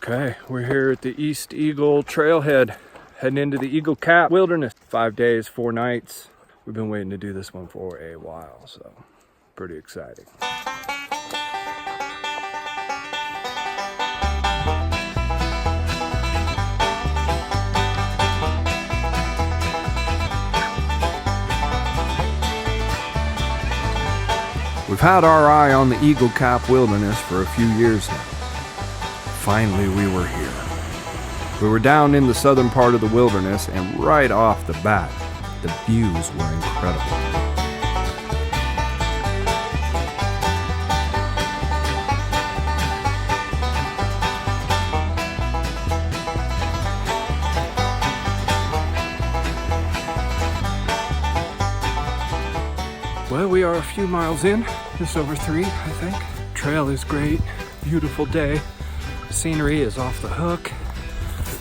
Okay, we're here at the East Eagle Trailhead, heading into the Eagle Cap Wilderness. 5 days, 4 nights. We've been waiting to do this one for a while, so pretty exciting. We've had our eye on the Eagle Cap Wilderness for a few years now. Finally, we were here. We were down in the southern part of the wilderness, and right off the bat, the views were incredible. Well, we are a few miles in, just over 3, I think. Trail is great, beautiful day. Scenery is off the hook.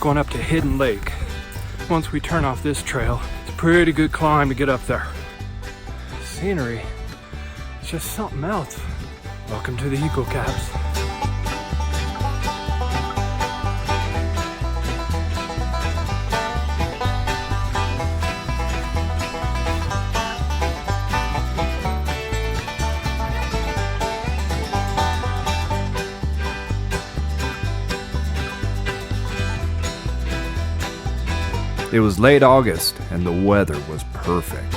Going up to Hidden Lake. Once we turn off this trail, it's a pretty good climb to get up there. Scenery, it's just something else. Welcome to the Eagle Caps. It was late August and the weather was perfect.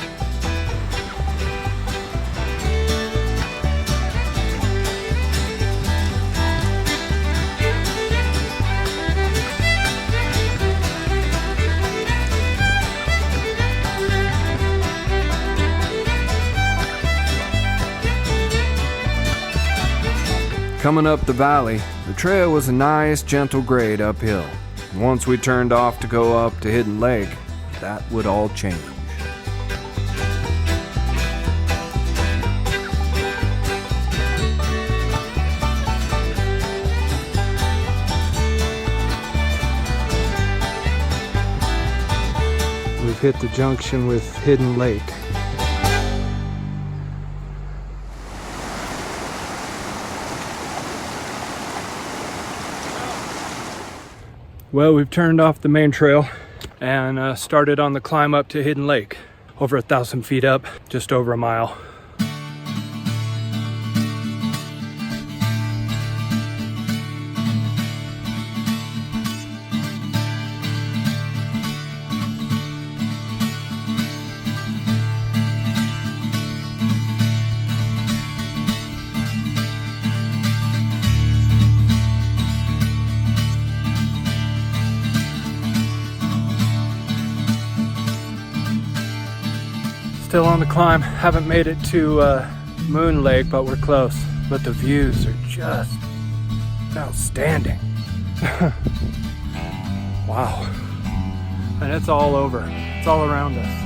Coming up the valley, the trail was a nice gentle grade uphill. Once we turned off to go up to Hidden Lake, that would all change. We've hit the junction with Hidden Lake. Well, we've turned off the main trail and started on the climb up to Hidden Lake. Over 1,000 feet up, just over a mile. Still on the climb, haven't made it to Moon Lake, but we're close. But the views are just outstanding. Wow. And it's all over, it's all around us.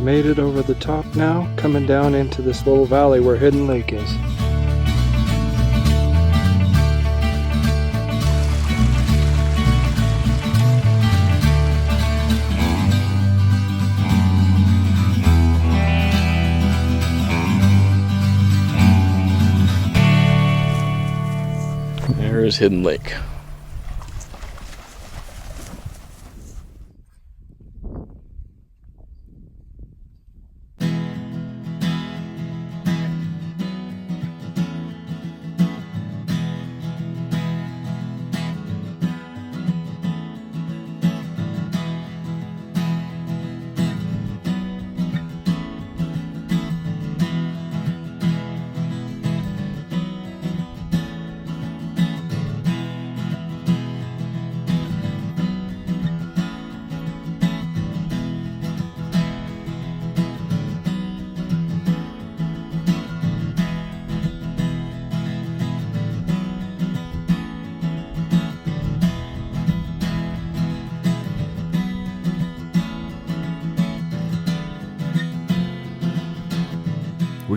Made it over the top now, coming down into this little valley where Hidden Lake is. There is Hidden Lake.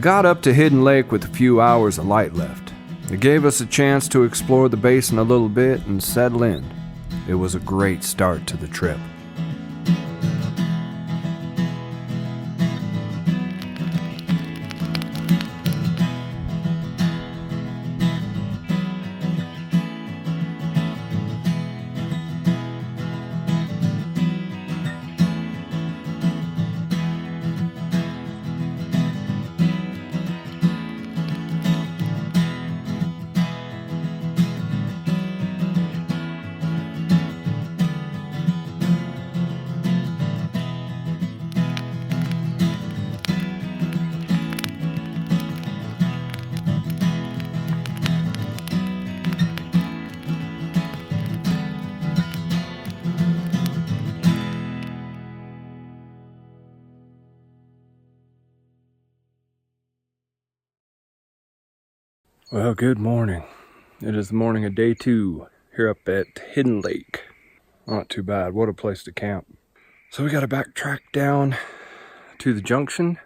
got up to Hidden Lake with a few hours of light left. It gave us a chance to explore the basin a little bit and settle in. It was a great start to the trip. Well, good morning. It is the morning of day 2 here up at Hidden Lake. Not too bad. What a place to camp. So we got to backtrack down to the junction,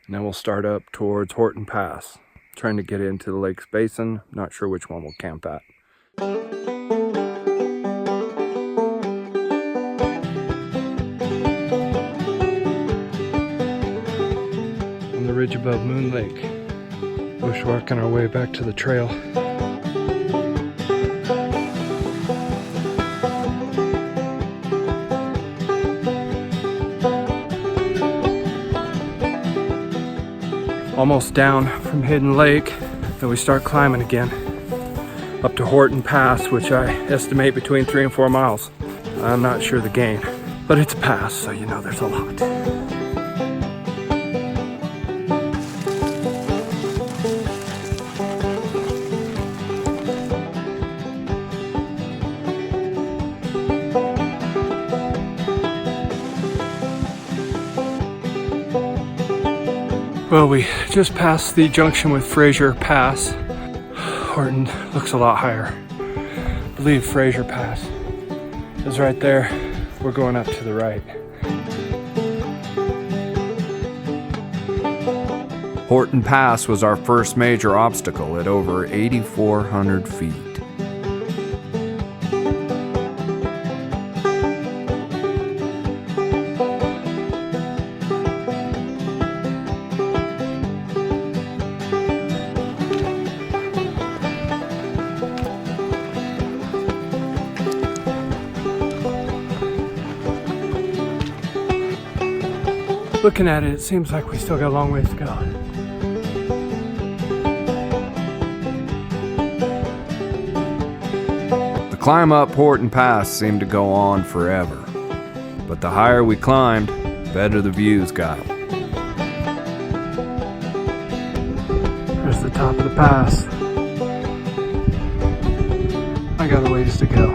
and then we'll start up towards Horton Pass, trying to get into the Lakes Basin. Not sure which one we'll camp at. On the ridge above Moon Lake. Bushwhacking our way back to the trail. Almost down from Hidden Lake, then we start climbing again up to Horton Pass, which I estimate between 3 and 4 miles. I'm not sure the gain, but it's a pass, so you know there's a lot. Well, we just passed the junction with Frazier Pass. Horton looks a lot higher. I believe Frazier Pass is right there. We're going up to the right. Horton Pass was our first major obstacle at over 8,400 feet. Looking at it, it seems like we still got a long ways to go. The climb up Horton Pass seemed to go on forever, but the higher we climbed, the better the views got. There's the top of the pass. I got a ways to go.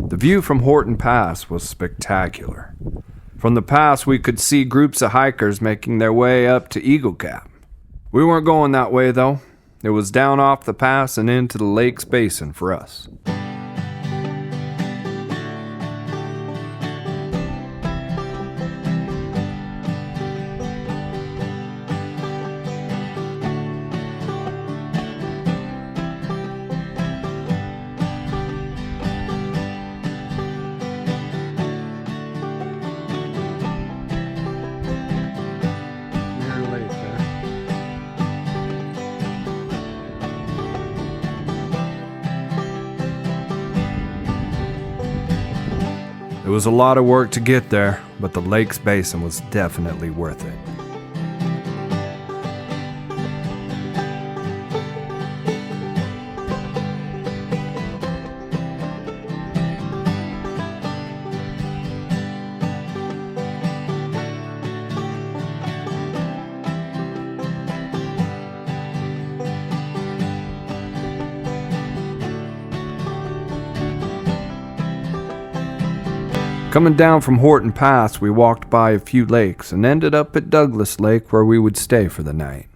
The view from Horton Pass was spectacular. From the pass, we could see groups of hikers making their way up to Eagle Cap. We weren't going that way, though. It was down off the pass and into the Lakes Basin for us. It was a lot of work to get there, but the Lakes Basin was definitely worth it. Coming down from Horton Pass, we walked by a few lakes and ended up at Douglas Lake, where we would stay for the night.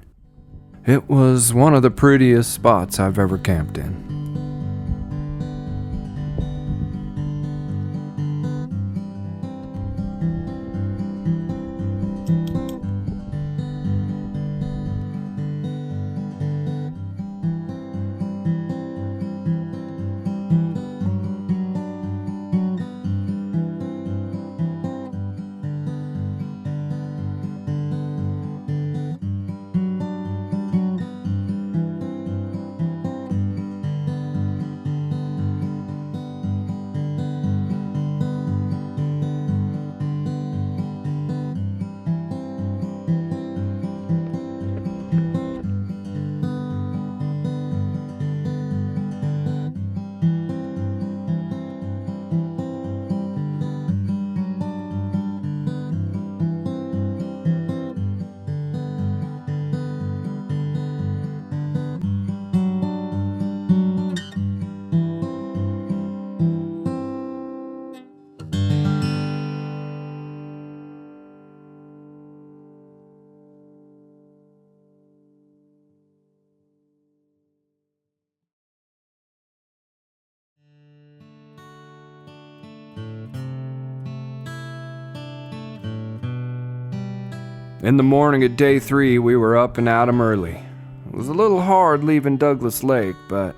It was one of the prettiest spots I've ever camped in. In the morning of day 3, we were up and at 'em early. It was a little hard leaving Douglas Lake, but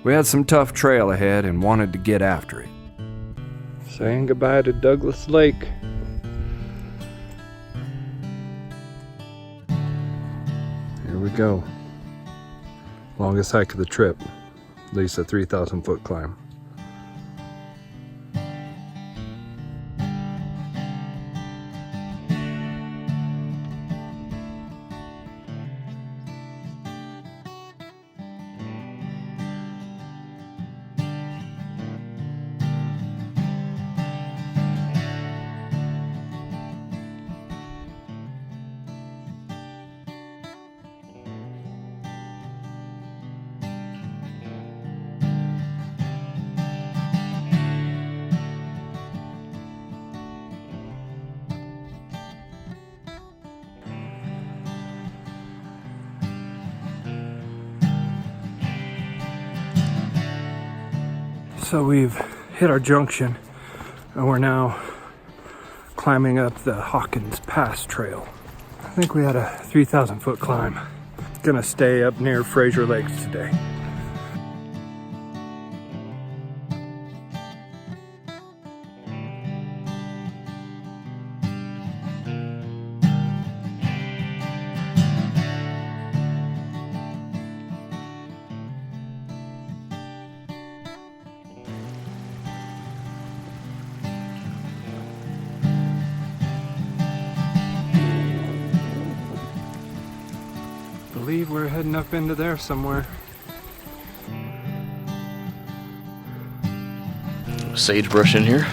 we had some tough trail ahead and wanted to get after it. Saying goodbye to Douglas Lake. Here we go. Longest hike of the trip. At least a 3,000-foot climb. So we've hit our junction and we're now climbing up the Hawkins Pass trail. I think we had a 3,000-foot climb. Gonna stay up near Frazier Lake today. I believe we're heading up into there somewhere. Sagebrush in here.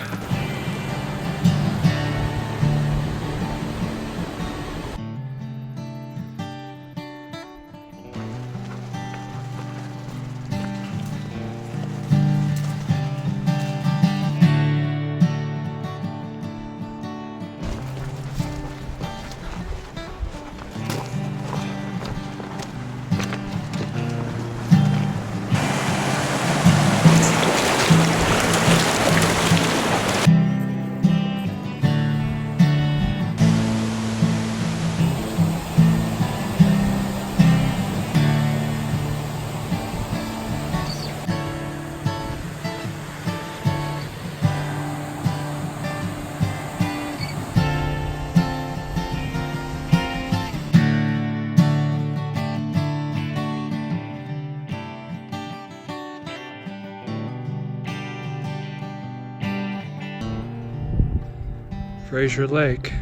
Frazier Lake.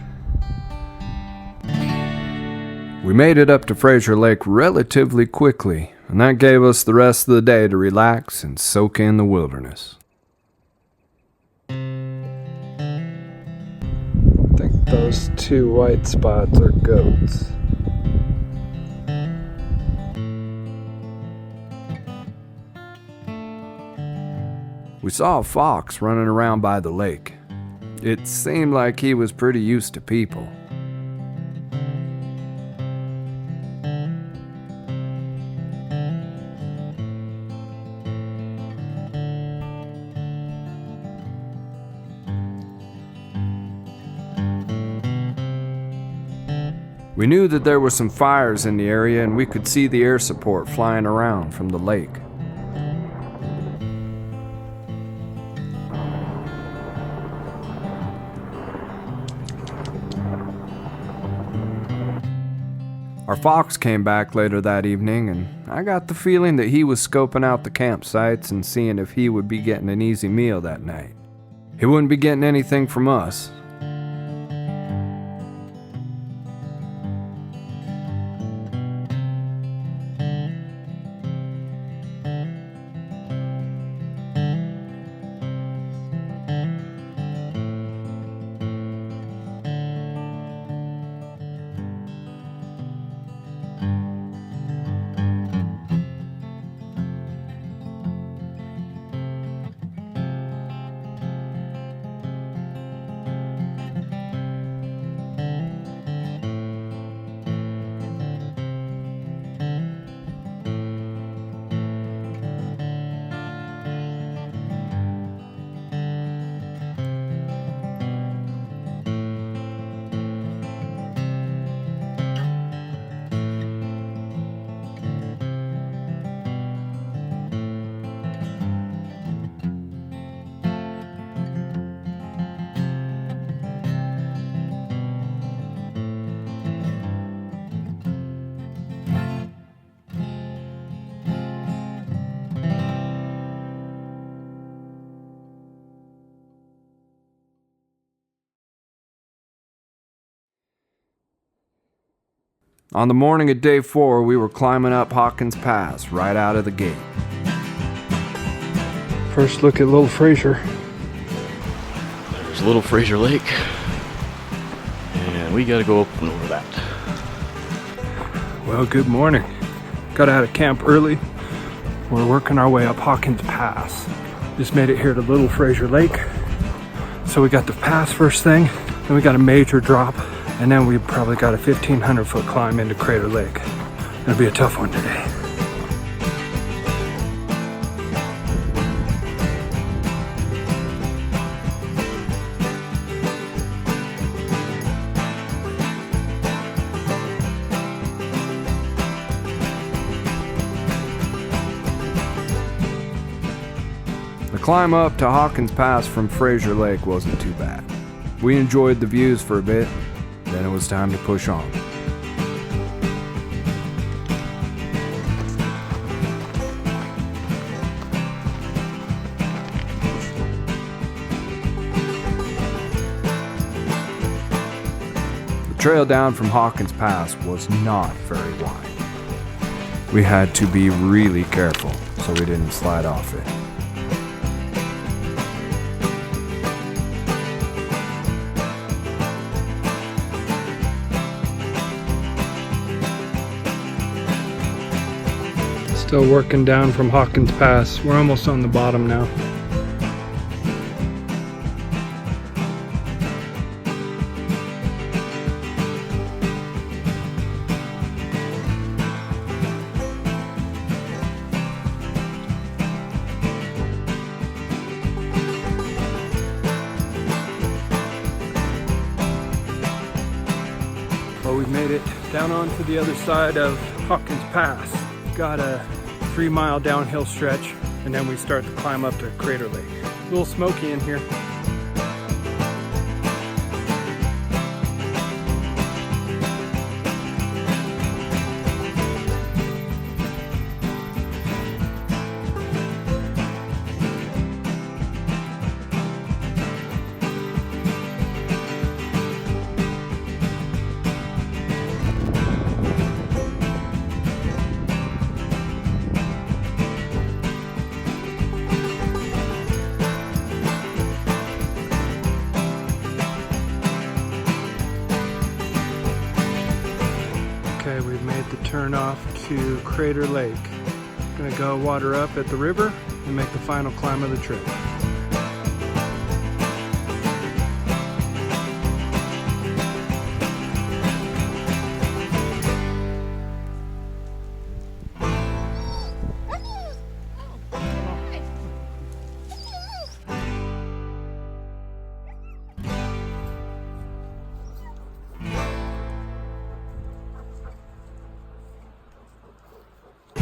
We made it up to Frazier Lake relatively quickly, and that gave us the rest of the day to relax and soak in the wilderness. I think those two white spots are goats. We saw a fox running around by the lake. It seemed like he was pretty used to people. We knew that there were some fires in the area and we could see the air support flying around from the lake. Our fox came back later that evening, and I got the feeling that he was scoping out the campsites and seeing if he would be getting an easy meal that night. He wouldn't be getting anything from us. On the morning of day 4, we were climbing up Hawkins Pass right out of the gate. First look at Little Frazier. There's Little Frazier Lake. And we gotta go up and over that. Well, good morning. Got out of camp early. We're working our way up Hawkins Pass. Just made it here to Little Frazier Lake. So we got the pass first thing, then we got a major drop, and then we probably got a 1,500 foot climb into Crater Lake. It'll be a tough one today. The climb up to Hawkins Pass from Frazier Lake wasn't too bad. We enjoyed the views for a bit, then it was time to push on. The trail down from Hawkins Pass was not very wide. We had to be really careful so we didn't slide off it. Still working down from Hawkins Pass. We're almost on the bottom now. Well, we've made it down onto the other side of Hawkins Pass. Got a 3-mile downhill stretch, and then we start to climb up to Crater Lake. A little smoky in here. Okay, we've made the turn off to Crater Lake. Gonna go water up at the river and make the final climb of the trip.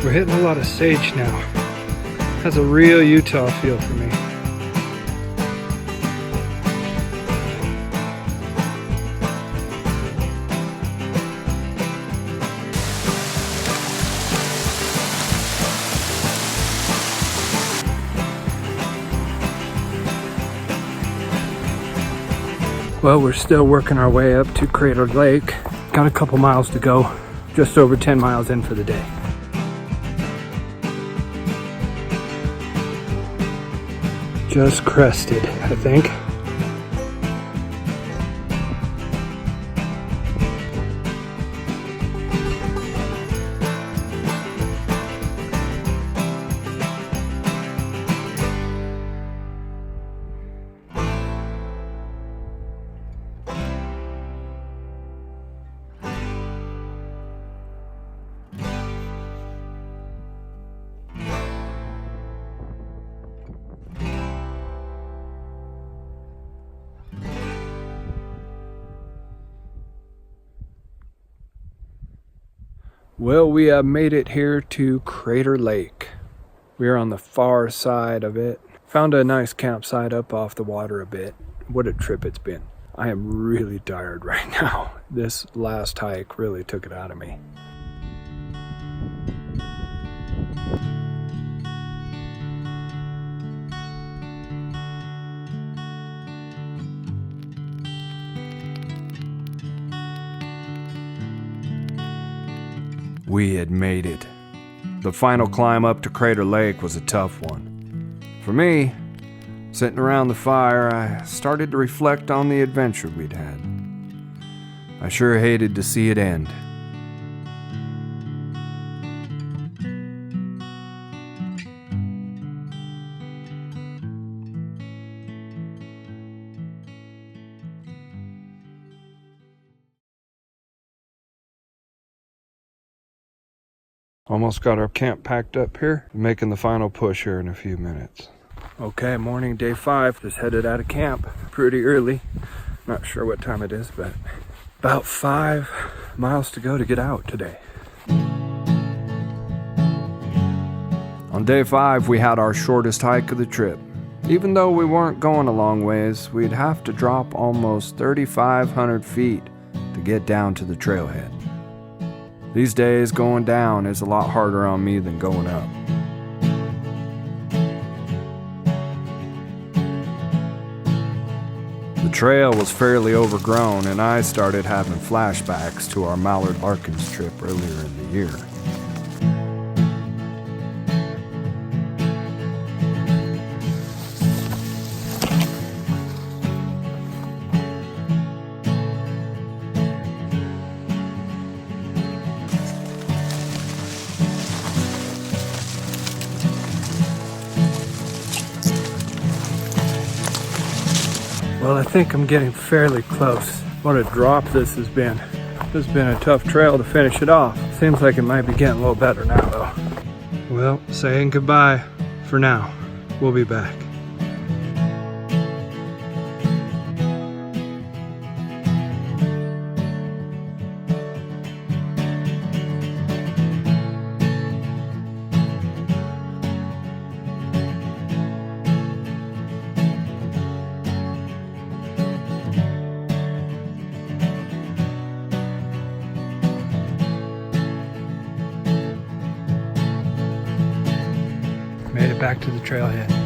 We're hitting a lot of sage now. Has a real Utah feel for me. Well, we're still working our way up to Crater Lake. Got a couple miles to go. Just over 10 miles in for the day. Just crested, I think. Well, we have made it here to Crater Lake. We are on the far side of it. Found a nice campsite up off the water a bit. What a trip it's been. I am really tired right now. This last hike really took it out of me. We had made it. The final climb up to Crater Lake was a tough one. For me, sitting around the fire, I started to reflect on the adventure we'd had. I sure hated to see it end. Almost got our camp packed up here. Making the final push here in a few minutes. Okay, morning, day 5. Just headed out of camp pretty early. Not sure what time it is, but about 5 miles to go to get out today. On day 5, we had our shortest hike of the trip. Even though we weren't going a long ways, we'd have to drop almost 3,500 feet to get down to the trailhead. These days, going down is a lot harder on me than going up. The trail was fairly overgrown, and I started having flashbacks to our Mallard Larkins trip earlier in the year. Well, I think I'm getting fairly close. What a drop this has been. This has been a tough trail to finish it off. Seems like it might be getting a little better now, though. Well, saying goodbye for now. We'll be back. Made it back to the trailhead.